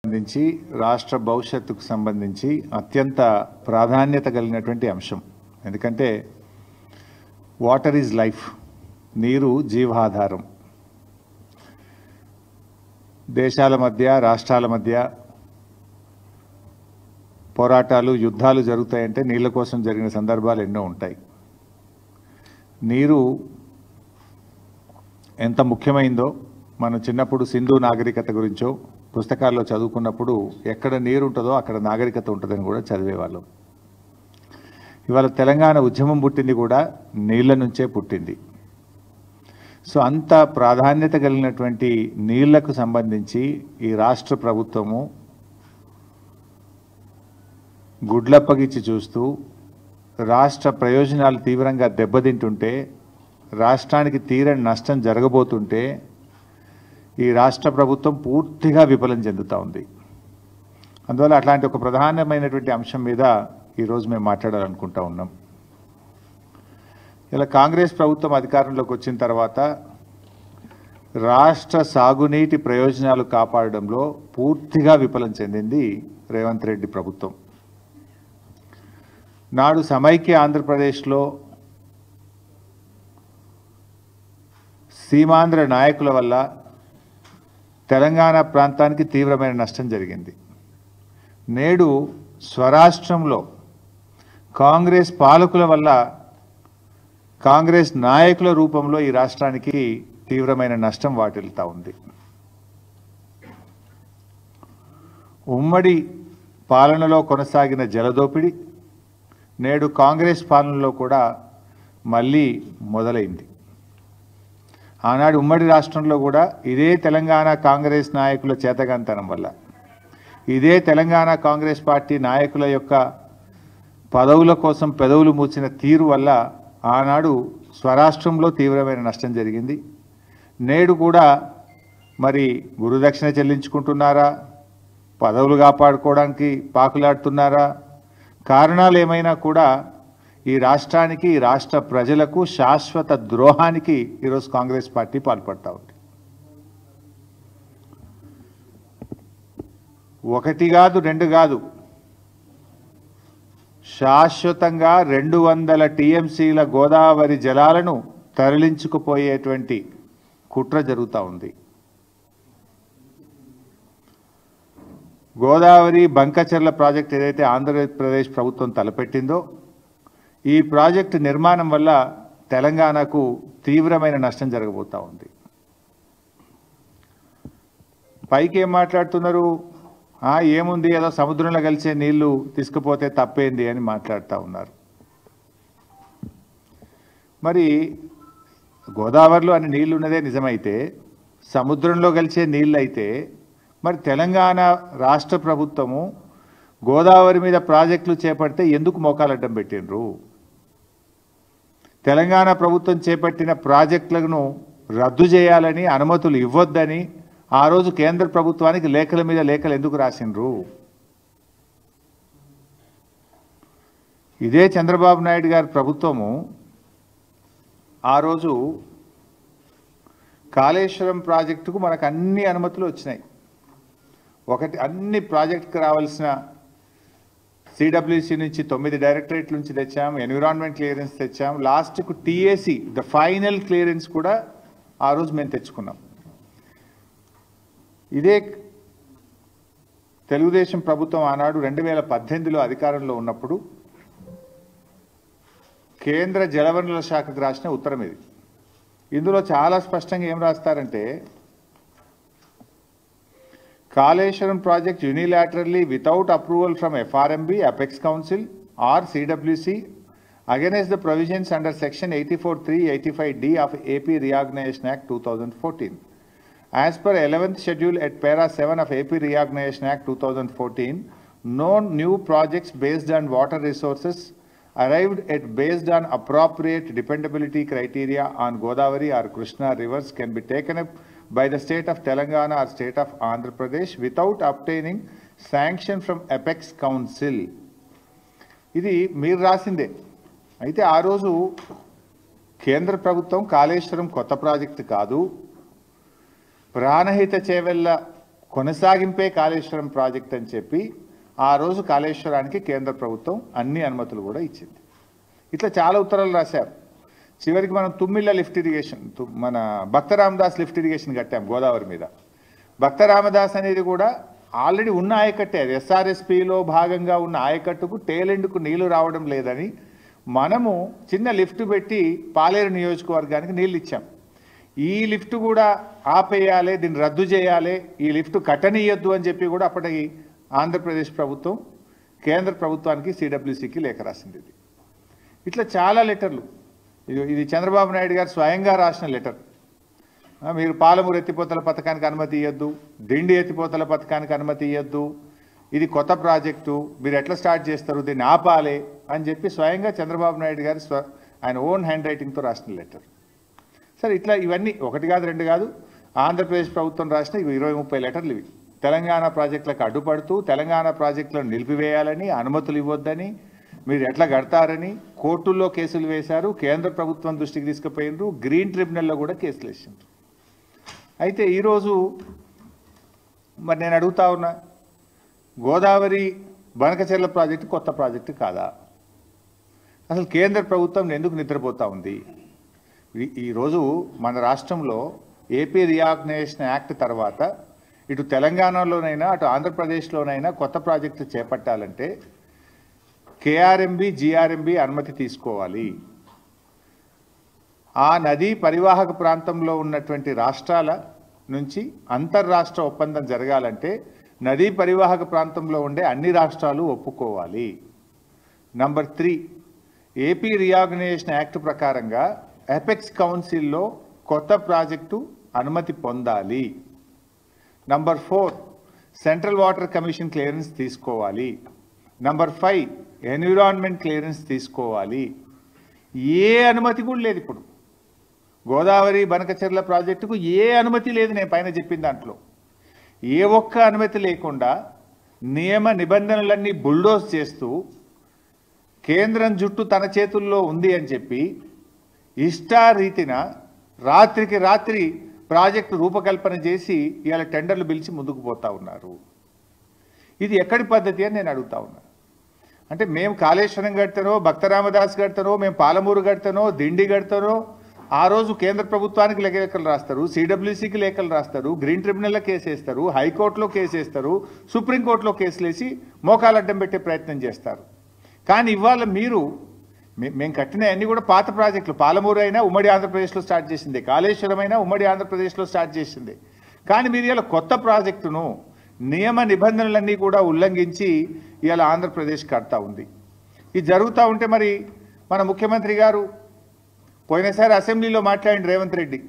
సంబంధించి రాష్ట్ర భవిష్యత్తుకు సంబంధించి అత్యంత ప్రాధాన్యత కలిగినటువంటి అంశం. ఎందుకంటే వాటర్ ఈజ్ లైఫ్, నీరు జీవాధారం. దేశాల మధ్య, రాష్ట్రాల మధ్య పోరాటాలు, యుద్ధాలు జరుగుతాయంటే నీళ్ళ కోసం జరిగిన సందర్భాలు ఎన్నో ఉంటాయి. నీరు ఎంత ముఖ్యమైందో మనం చిన్నప్పుడు సింధు నాగరికత గురించో పుస్తకాల్లో చదువుకున్నప్పుడు ఎక్కడ నీరు ఉంటుందో అక్కడ నాగరికత ఉంటుందని కూడా చదివేవాళ్ళం. ఇవాళ తెలంగాణ ఉద్యమం పుట్టింది కూడా నీళ్ల నుంచే పుట్టింది. సో అంత ప్రాధాన్యత కలిగినటువంటి నీళ్లకు సంబంధించి ఈ రాష్ట్ర ప్రభుత్వము గుడ్లప్పగిచ్చి చూస్తూ రాష్ట్ర ప్రయోజనాలు తీవ్రంగా దెబ్బతింటుంటే, రాష్ట్రానికి తీరని నష్టం జరగబోతుంటే ఈ రాష్ట్ర ప్రభుత్వం పూర్తిగా విఫలం చెందుతూ ఉంది. అందువల్ల అట్లాంటి ఒక ప్రధానమైనటువంటి అంశం మీద ఈరోజు మేము మాట్లాడాలనుకుంటా ఉన్నాం. ఇలా కాంగ్రెస్ ప్రభుత్వం అధికారంలోకి వచ్చిన తర్వాత రాష్ట్ర సాగునీటి ప్రయోజనాలు కాపాడడంలో పూర్తిగా విఫలం చెందింది రేవంత్ రెడ్డి ప్రభుత్వం. నాడు సమైక్య ఆంధ్రప్రదేశ్లో సీమాంధ్ర నాయకుల వల్ల తెలంగాణ ప్రాంతానికి తీవ్రమైన నష్టం జరిగింది. నేడు స్వరాష్ట్రంలో కాంగ్రెస్ పాలకుల వల్ల, కాంగ్రెస్ నాయకుల రూపంలో ఈ రాష్ట్రానికి తీవ్రమైన నష్టం వాటిల్తా ఉంది. ఉమ్మడి పాలనలో కొనసాగిన జలదోపిడి నేడు కాంగ్రెస్ పాలనలో కూడా మళ్ళీ మొదలైంది. ఆనాడు ఉమ్మడి రాష్ట్రంలో కూడా ఇదే తెలంగాణ కాంగ్రెస్ నాయకుల చేతగాంతనం వల్ల, ఇదే తెలంగాణ కాంగ్రెస్ పార్టీ నాయకుల యొక్క పదవుల కోసం పెదవులు మూసిన తీరు వల్ల ఆనాడు స్వరాష్ట్రంలో తీవ్రమైన నష్టం జరిగింది. నేడు కూడా మరి గురుదక్షిణ చెల్లించుకుంటున్నారా, పదవులు కాపాడుకోవడానికి పాకులాడుతున్నారా, కారణాలు ఏమైనా కూడా ఈ రాష్ట్రానికి, ఈ రాష్ట్ర ప్రజలకు శాశ్వత ద్రోహానికి ఈరోజు కాంగ్రెస్ పార్టీ పాల్పడతా ఉంది. ఒకటి కాదు, రెండు కాదు, శాశ్వతంగా 200 టీఎంసీల గోదావరి జలాలను తరలించుకుపోయేటువంటి కుట్ర జరుగుతూ ఉంది. గోదావరి బంకచర్ల ప్రాజెక్ట్ ఏదైతే ఆంధ్రప్రదేశ్ ప్రభుత్వం తలపెట్టిందో, ఈ ప్రాజెక్టు నిర్మాణం వల్ల తెలంగాణకు తీవ్రమైన నష్టం జరగబోతూ ఉంది. పైకి ఏం మాట్లాడుతున్నారు, ఏముంది, ఏదో సముద్రంలో కలిసే నీళ్లు తీసుకుపోతే తప్పేంది అని మాట్లాడుతూ ఉన్నారు. మరి గోదావరిలో అన్ని నీళ్లు ఉన్నదే నిజమైతే, సముద్రంలో కలిసే నీళ్ళు అయితే మరి తెలంగాణ రాష్ట్ర ప్రభుత్వము గోదావరి మీద ప్రాజెక్టులు చేపడితే ఎందుకు మోకాలడ్డం పెట్టినరు? తెలంగాణ ప్రభుత్వం చేపట్టిన ప్రాజెక్టులను రద్దు చేయాలని, అనుమతులు ఇవ్వొద్దని ఆ రోజు కేంద్ర ప్రభుత్వానికి లేఖల మీద లేఖలు ఎందుకు రాసినరు? ఇదే చంద్రబాబు నాయుడు గారి ప్రభుత్వము ఆ రోజు కాళేశ్వరం ప్రాజెక్టుకు మనకు అన్ని అనుమతులు వచ్చినాయి. ఒకటి, అన్ని ప్రాజెక్టుకు రావాల్సిన సిడబ్ల్యూసి నుంచి 9 డైరెక్టరేట్ల నుంచి తెచ్చాం, ఎన్విరాన్మెంట్ క్లియరెన్స్ తెచ్చాం, లాస్ట్కు టీఏసీ ద ఫైనల్ క్లియరెన్స్ కూడా ఆ రోజు మేము తెచ్చుకున్నాం. ఇదే తెలుగుదేశం ప్రభుత్వం ఆనాడు 2018లో అధికారంలో ఉన్నప్పుడు కేంద్ర జలవనరుల శాఖకు రాసిన ఉత్తరం ఇది. ఇందులో చాలా స్పష్టంగా ఏం రాస్తారంటే, Kaleshwaram project unilaterally without approval from FRMB, Apex Council or CWC against the provisions under section 84(3), 85D of AP Reorganization Act 2014. As per 11th schedule at para 7 of AP Reorganization Act 2014, no new projects based on water resources arrived at based on appropriate dependability criteria on Godavari or Krishna rivers can be taken up by the state of Telangana or state of Andhra Pradesh without obtaining sanction from Apex Council. ఇది మీరు రాసిందే. అయితే ఆ రోజు కేంద్ర ప్రభుత్వం కాళేశ్వరం కొత్త project కాదు, Pranahita Chevella కొనసాగింపే Kaleshwaram project అని చెప్పి ఆ రోజు కాళేశ్వరానికి కేంద్ర ప్రభుత్వం అన్ని అనుమతులు కూడా ఇచ్చింది. ఇట్లా చాలా ఉత్తరాలు రాశారు. చివరికి మనం తుమ్మిళ్ళ లిఫ్ట్ ఇరిగేషన్, మన భక్త రామదాస్ లిఫ్ట్ ఇరిగేషన్ కట్టాం గోదావరి మీద. భక్త రామదాస్ అనేది కూడా ఆల్రెడీ ఉన్న ఆయకట్టే, అది ఎస్ఆర్ఎస్పిలో భాగంగా ఉన్న ఆయకట్టుకు టేలెండ్కు నీళ్లు రావడం లేదని మనము చిన్న లిఫ్ట్ పెట్టి పాలేరు నియోజకవర్గానికి నీళ్ళు ఇచ్చాం. ఈ లిఫ్ట్ కూడా ఆపేయాలి, దీన్ని రద్దు చేయాలి, ఈ లిఫ్ట్ కట్టనీయొద్దు అని చెప్పి కూడా అప్పటికి ఆంధ్రప్రదేశ్ ప్రభుత్వం కేంద్ర ప్రభుత్వానికి సిడబ్ల్యూసికి లేఖ రాసింది. ఇట్లా చాలా లెటర్లు. ఇది చంద్రబాబు నాయుడు గారు స్వయంగా రాసిన లెటర్. మీరు పాలమూరు ఎత్తిపోతల పథకానికి అనుమతి ఇవ్వద్దు, దిండి ఎత్తిపోతల పథకానికి అనుమతి ఇవ్వద్దు, ఇది కొత్త ప్రాజెక్టు, మీరు ఎట్లా స్టార్ట్ చేస్తారు, దీన్ని ఆపాలి అని చెప్పి స్వయంగా చంద్రబాబు నాయుడు గారు ఆయన ఓన్ హ్యాండ్ రైటింగ్తో రాసిన లెటర్. సరే, ఇట్లా ఇవన్నీ ఒకటి కాదు రెండు కాదు, ఆంధ్రప్రదేశ్ ప్రభుత్వం రాసిన 20-30 లెటర్లు ఇవి. తెలంగాణ ప్రాజెక్టులకు అడ్డుపడుతూ తెలంగాణ ప్రాజెక్టులను నిలిపివేయాలని, అనుమతులు ఇవ్వొద్దని, మీరు ఎట్లా కడతారని కోర్టుల్లో కేసులు వేశారు, కేంద్ర ప్రభుత్వం దృష్టికి తీసుకుపోయినరు, గ్రీన్ ట్రిబ్యునల్లో కూడా కేసులు వేసిండ్రు. అయితే ఈరోజు మరి నేను అడుగుతా ఉన్నా, గోదావరి బనకచెర్ల ప్రాజెక్టు కొత్త ప్రాజెక్టు కాదా? అసలు కేంద్ర ప్రభుత్వం ఎందుకు నిద్రపోతూ ఉంది? ఈరోజు మన రాష్ట్రంలో ఏపీ రీఆర్గనైజేషన్ యాక్ట్ తర్వాత ఇటు తెలంగాణలోనైనా అటు ఆంధ్రప్రదేశ్లోనైనా కొత్త ప్రాజెక్టు చేపట్టాలంటే కేఆర్ఎంబి జిఆర్ఎంబి అనుమతి తీసుకోవాలి. ఆ నదీ పరివాహక ప్రాంతంలో ఉన్నటువంటి రాష్ట్రాల నుంచి అంతర్రాష్ట్ర ఒప్పందం జరగాలంటే నదీ పరివాహక ప్రాంతంలో ఉండే అన్ని రాష్ట్రాలు ఒప్పుకోవాలి. నంబర్ 3, ఏపీ రీఆర్గనైజేషన్ యాక్ట్ ప్రకారంగా ఎపెక్స్ కౌన్సిల్లో కొత్త ప్రాజెక్టు అనుమతి పొందాలి. Number 4, central water commission clearance తీసుకోవాలి. నంబర్ 5, ఎన్విరాన్మెంట్ క్లియరెన్స్ తీసుకోవాలి. ఏ అనుమతి కూడా లేదు. ఇప్పుడు గోదావరి బనకచెర్ల ప్రాజెక్టుకు ఏ అనుమతి లేదు. నేను పైన చెప్పిన దాంట్లో ఏ ఒక్క అనుమతి లేకుండా నియమ నిబంధనలన్నీ బుల్డోజ్ చేస్తూ కేంద్రం జుట్టు తన చేతుల్లో ఉంది అని చెప్పి ఇష్టారీతిన రాత్రికి రాత్రి ప్రాజెక్టు రూపకల్పన చేసి ఇవాళ టెండర్లు పిలిచి ముందుకు పోతా ఉన్నారు. ఇది ఎక్కడి పద్ధతి అని నేను అడుగుతా ఉన్నా. అంటే మేము కాళేశ్వరం కడతానో, భక్త రామదాస్ కడతానో, మేము పాలమూరు కడతానో, దిండి కడతానో, ఆ రోజు కేంద్ర ప్రభుత్వానికి లేఖలు రాస్తారు, సిడబ్ల్యూసికి లేఖలు రాస్తారు, గ్రీన్ ట్రిబ్యునల్లో కేసు వేస్తారు, హైకోర్టులో కేసు వేస్తారు, సుప్రీంకోర్టులో కేసులు వేసి మోకాలు అడ్డం పెట్టే ప్రయత్నం చేస్తారు. కానీ ఇవాళ మీరు మేము కట్టిన అన్నీ కూడా పాత ప్రాజెక్టులు. పాలమూరు అయినా ఉమ్మడి ఆంధ్రప్రదేశ్లో స్టార్ట్ చేసింది, కాళేశ్వరం అయినా ఉమ్మడి ఆంధ్రప్రదేశ్లో స్టార్ట్ చేసింది. కానీ మీరు ఇలా కొత్త ప్రాజెక్టును నియమ నిబంధనలన్నీ కూడా ఉల్లంఘించి ఇవాళ ఆంధ్రప్రదేశ్ కడతా ఉంది. ఇది జరుగుతూ ఉంటే మరి మన ముఖ్యమంత్రి గారు పోయినసారి అసెంబ్లీలో మాట్లాడిన రేవంత్ రెడ్డి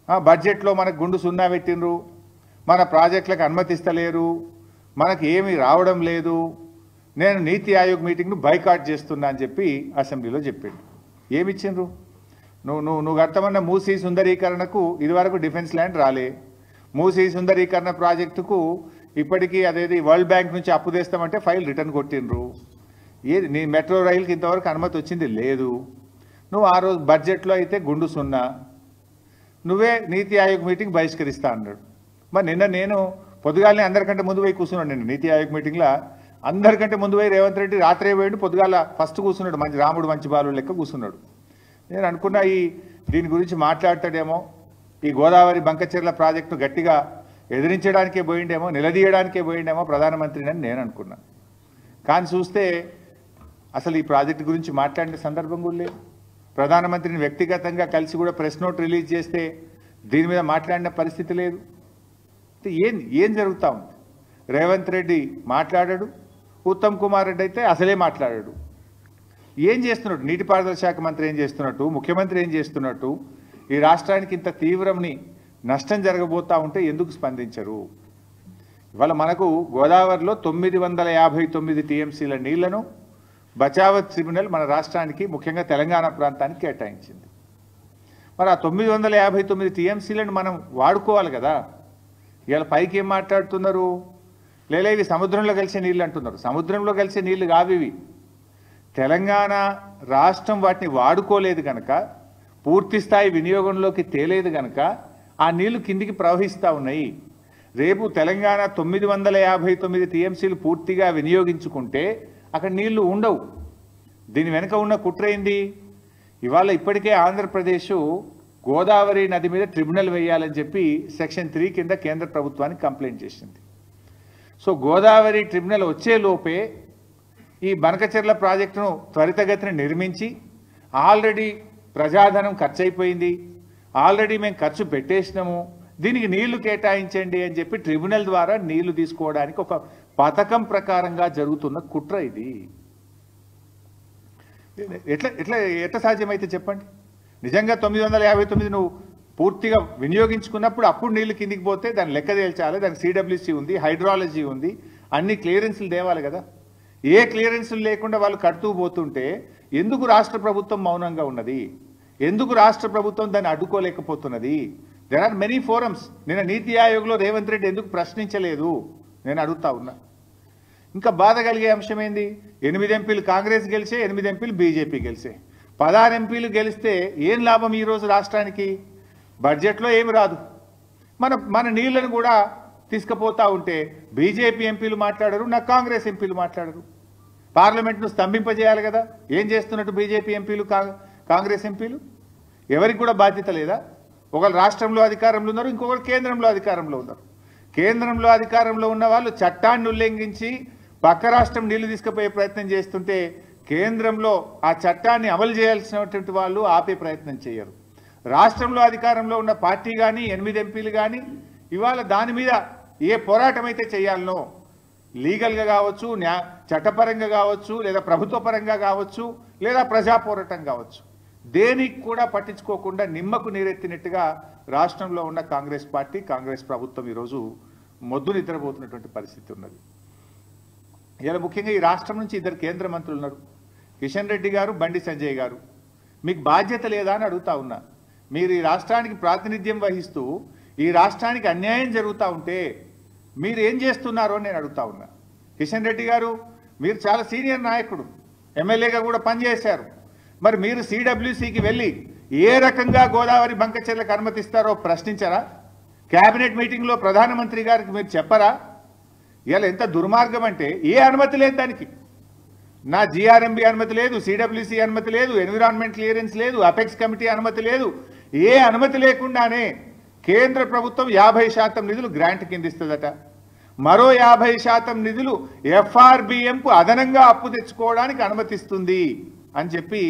బడ్జెట్లో మనకు గుండు సున్నా పెట్టినరు, మన ప్రాజెక్టులకు అనుమతిస్తలేరు, మనకు ఏమీ రావడం లేదు, నేను నీతి ఆయోగ్ మీటింగ్ను బైకాట్ చేస్తున్నా అని చెప్పి అసెంబ్లీలో చెప్పిండు. ఏమిచ్చిండ్రు? నువ్వు కడతామన్న మూసీ సుందరీకరణకు ఇదివరకు డిఫెన్స్ ల్యాండ్ రాలే. మూసీ సుందరీకరణ ప్రాజెక్టుకు ఇప్పటికీ అదేది వరల్డ్ బ్యాంక్ నుంచి అప్పు తెస్తామంటే ఫైల్ రిటర్న్ కొట్టిండ్రు. ఏది నీ మెట్రో రైలుకి ఇంతవరకు అనుమతి వచ్చింది లేదు. నువ్వు ఆ రోజు బడ్జెట్లో అయితే గుండు సున్నా, నువ్వే నీతి ఆయోగ్ మీటింగ్ బహిష్కరిస్తా అన్నాడు. మరి నిన్న నేను పొద్దుగాలనే అందరికంటే ముందు పోయి కూర్చున్నాడు. నేను నీతి ఆయోగ్ మీటింగ్లో అందరికంటే ముందు పోయి రేవంత్ రెడ్డి రాత్రే పోయిండు, పొద్దుగాల ఫస్ట్ కూర్చున్నాడు, మంచి రాముడు మంచి బాలు లెక్క కూర్చున్నాడు. నేను అనుకున్నా దీని గురించి మాట్లాడతాడేమో, ఈ గోదావరి బంకచెర్ల ప్రాజెక్టు గట్టిగా ఎదిరించడానికే పోయిండేమో, నిలదీయడానికే పోయిండేమో ప్రధానమంత్రిని అని నేను అనుకున్నా. కానీ చూస్తే అసలు ఈ ప్రాజెక్టు గురించి మాట్లాడిన సందర్భం కూడా లేదు. ప్రధానమంత్రిని వ్యక్తిగతంగా కలిసి కూడా ప్రెస్ నోట్ రిలీజ్ చేస్తే దీని మీద మాట్లాడిన పరిస్థితి లేదు. ఏం జరుగుతూ ఉంది? రేవంత్ రెడ్డి మాట్లాడాడు, ఉత్తమ్ కుమార్ రెడ్డి అయితే అసలే మాట్లాడాడు. ఏం చేస్తున్నాడు? నీటిపారుదల శాఖ మంత్రి ఏం చేస్తున్నట్టు, ముఖ్యమంత్రి ఏం చేస్తున్నట్టు, ఈ రాష్ట్రానికి ఇంత తీవ్రమని నష్టం జరగబోతూ ఉంటే ఎందుకు స్పందించరు? ఇవాళ మనకు గోదావరిలో 959 టీఎంసీల నీళ్లను బచావత్ ట్రిబ్యునల్ మన రాష్ట్రానికి ముఖ్యంగా తెలంగాణ ప్రాంతానికి కేటాయించింది. మరి ఆ 959 టీఎంసీలను మనం వాడుకోవాలి కదా. ఇవాళ పైకి ఏం మాట్లాడుతున్నారు? లేదా ఇవి సముద్రంలో కలిసే నీళ్ళు అంటున్నారు. సముద్రంలో కలిసే నీళ్లు కావివి. తెలంగాణ రాష్ట్రం వాటిని వాడుకోలేదు కనుక, పూర్తి స్థాయి వినియోగంలోకి తేలేదు కనుక ఆ నీళ్లు కిందికి ప్రవహిస్తూ ఉన్నాయి. రేపు తెలంగాణ 959 టీఎంసీలు పూర్తిగా వినియోగించుకుంటే అక్కడ నీళ్లు ఉండవు. దీని వెనుక ఉన్న కుట్ర ఏంది? ఇవాళ ఇప్పటికే ఆంధ్రప్రదేశ్ గోదావరి నది మీద ట్రిబ్యునల్ వేయాలని చెప్పి సెక్షన్ 3 కింద కేంద్ర ప్రభుత్వానికి కంప్లైంట్ చేసింది. సో గోదావరి ట్రిబ్యునల్ వచ్చే లోపే ఈ బనకచెర్ల ప్రాజెక్టును త్వరితగతిన నిర్మించి, ఆల్రెడీ ప్రజాధనం ఖర్చు అయిపోయింది, ఆల్రెడీ మేము ఖర్చు పెట్టేసినాము, దీనికి నీళ్లు కేటాయించండి అని చెప్పి ట్రిబ్యునల్ ద్వారా నీళ్లు తీసుకోవడానికి ఒక పథకం ప్రకారంగా జరుగుతున్న కుట్ర ఇది. ఎట్లా సాధ్యమైతే చెప్పండి? నిజంగా 959 నువ్వు పూర్తిగా వినియోగించుకున్నప్పుడు అప్పుడు నీళ్లు కిందికి పోతే దాన్ని లెక్క తేల్చాలి. దానికి సిడబ్ల్యూసీ ఉంది, హైడ్రాలజీ ఉంది, అన్ని క్లియరెన్స్లు తేవాలి కదా. ఏ క్లియరెన్స్లు లేకుండా వాళ్ళు కడుతూ పోతుంటే ఎందుకు రాష్ట్ర ప్రభుత్వం మౌనంగా ఉన్నది? ఎందుకు రాష్ట్ర ప్రభుత్వం దాన్ని అడ్డుకోలేకపోతున్నది? There are many forums. నిన్న నీతి ఆయోగ్లో రేవంత్ రెడ్డి ఎందుకు ప్రశ్నించలేదు నేను అడుగుతా ఉన్నా. ఇంకా బాధ కలిగే అంశం ఏంది? 8 ఎంపీలు కాంగ్రెస్ గెలిచే, 8 ఎంపీలు బీజేపీ గెలిచే. 16 ఎంపీలు గెలిస్తే ఏం లాభం ఈరోజు రాష్ట్రానికి? బడ్జెట్లో ఏమి రాదు. మన నీళ్లను కూడా తీసుకుపోతా ఉంటే బీజేపీ ఎంపీలు మాట్లాడరు, నా కాంగ్రెస్ ఎంపీలు మాట్లాడరు. పార్లమెంట్ను స్తంభింపజేయాలి కదా. ఏం చేస్తున్నట్టు బీజేపీ ఎంపీలు, కాంగ్రెస్ ఎంపీలు? ఎవరికి కూడా బాధ్యత లేదా? ఒకరు రాష్ట్రంలో అధికారంలో ఉన్నారు, ఇంకొకరు కేంద్రంలో అధికారంలో ఉన్నారు. కేంద్రంలో అధికారంలో ఉన్న వాళ్ళు చట్టాన్ని ఉల్లంఘించి పక్క రాష్ట్రం నీళ్లు తీసుకుపోయే ప్రయత్నం చేస్తుంటే కేంద్రంలో ఆ చట్టాన్ని అమలు చేయాల్సినటువంటి వాళ్ళు ఆపే ప్రయత్నం చేయరు. రాష్ట్రంలో అధికారంలో ఉన్న పార్టీ కానీ 8 ఎంపీలు కానీ ఇవాళ దాని మీద ఏ పోరాటం అయితే చేయాలనో, లీగల్గా కావచ్చు, చట్టపరంగా కావచ్చు, లేదా ప్రభుత్వ పరంగా కావచ్చు, లేదా ప్రజా పోరాటం కావచ్చు, దేనికి కూడా పట్టించుకోకుండా నిమ్మకు నీరెత్తినట్టుగా రాష్ట్రంలో ఉన్న కాంగ్రెస్ పార్టీ, కాంగ్రెస్ ప్రభుత్వం ఈరోజు మొద్దు నిద్రపోతున్నటువంటి పరిస్థితి ఉన్నది. ఇలా ముఖ్యంగా ఈ రాష్ట్రం నుంచి 2 కేంద్ర మంత్రులు ఉన్నారు, కిషన్ రెడ్డి గారు, బండి సంజయ్ గారు. మీకు బాధ్యత లేదా అని అడుగుతా ఉన్నా. మీరు ఈ రాష్ట్రానికి ప్రాతినిధ్యం వహిస్తూ ఈ రాష్ట్రానికి అన్యాయం జరుగుతూ ఉంటే మీరు ఏం చేస్తున్నారో నేను అడుగుతా ఉన్నా. కిషన్ రెడ్డి గారు, మీరు చాలా సీనియర్ నాయకుడు, ఎమ్మెల్యేగా కూడా పనిచేశారు. మరి మీరు సిడబ్ల్యూసీకి వెళ్ళి ఏ రకంగా గోదావరి బంకచెర్లకు అనుమతిస్తారో ప్రశ్నించారా? క్యాబినెట్ మీటింగ్లో ప్రధానమంత్రి గారికి మీరు చెప్పరా? ఇలా ఎంత దుర్మార్గం అంటే ఏ అనుమతి లేదు దానికి. నా జిఆర్ఎంబి అనుమతి లేదు, సిడబ్ల్యూసీ అనుమతి లేదు, ఎన్విరాన్మెంట్ క్లియరెన్స్ లేదు, అపెక్స్ కమిటీ అనుమతి లేదు. ఏ అనుమతి లేకుండానే కేంద్ర ప్రభుత్వం 50% నిధులు గ్రాంట్ కింద ఇస్తుందట. మరో 50% నిధులు ఎఫ్ఆర్బిఎంకు అదనంగా అప్పు తెచ్చుకోవడానికి అనుమతిస్తుంది అని చెప్పి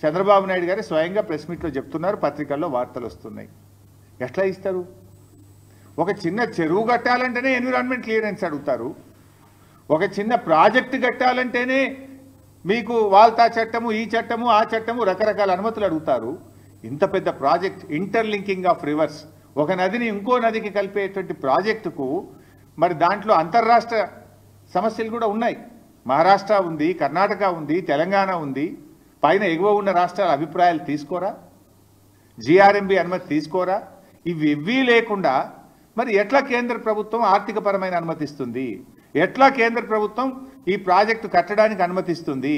చంద్రబాబు నాయుడు గారు స్వయంగా ప్రెస్ మీట్లో చెప్తున్నారు, పత్రికల్లో వార్తలు వస్తున్నాయి. ఎట్లా ఇస్తారు? ఒక చిన్న చెరువు కట్టాలంటేనే ఎన్విరాన్మెంట్ క్లియరెన్స్ అడుగుతారు, ఒక చిన్న ప్రాజెక్టు కట్టాలంటేనే మీకు వాల్తా చట్టము, ఈ చట్టము, ఆ చట్టము, రకరకాల అనుమతులు అడుగుతారు. ఇంత పెద్ద ప్రాజెక్ట్, ఇంటర్లింకింగ్ ఆఫ్ రివర్స్, ఒక నదిని ఇంకో నదికి కలిపేటువంటి ప్రాజెక్టుకు మరి దాంట్లో అంతర్రాష్ట్ర సమస్యలు కూడా ఉన్నాయి. మహారాష్ట్ర ఉంది, కర్ణాటక ఉంది, తెలంగాణ ఉంది. పైన ఎగువ ఉన్న రాష్ట్రాల అభిప్రాయాలు తీసుకోరా? జిఆర్ఎంబి అనుమతి తీసుకోరా? ఇవి లేకుండా మరి ఎట్లా కేంద్ర ప్రభుత్వం ఆర్థికపరమైన అనుమతిస్తుంది? ఎట్లా కేంద్ర ప్రభుత్వం ఈ ప్రాజెక్టు కట్టడానికి అనుమతిస్తుంది?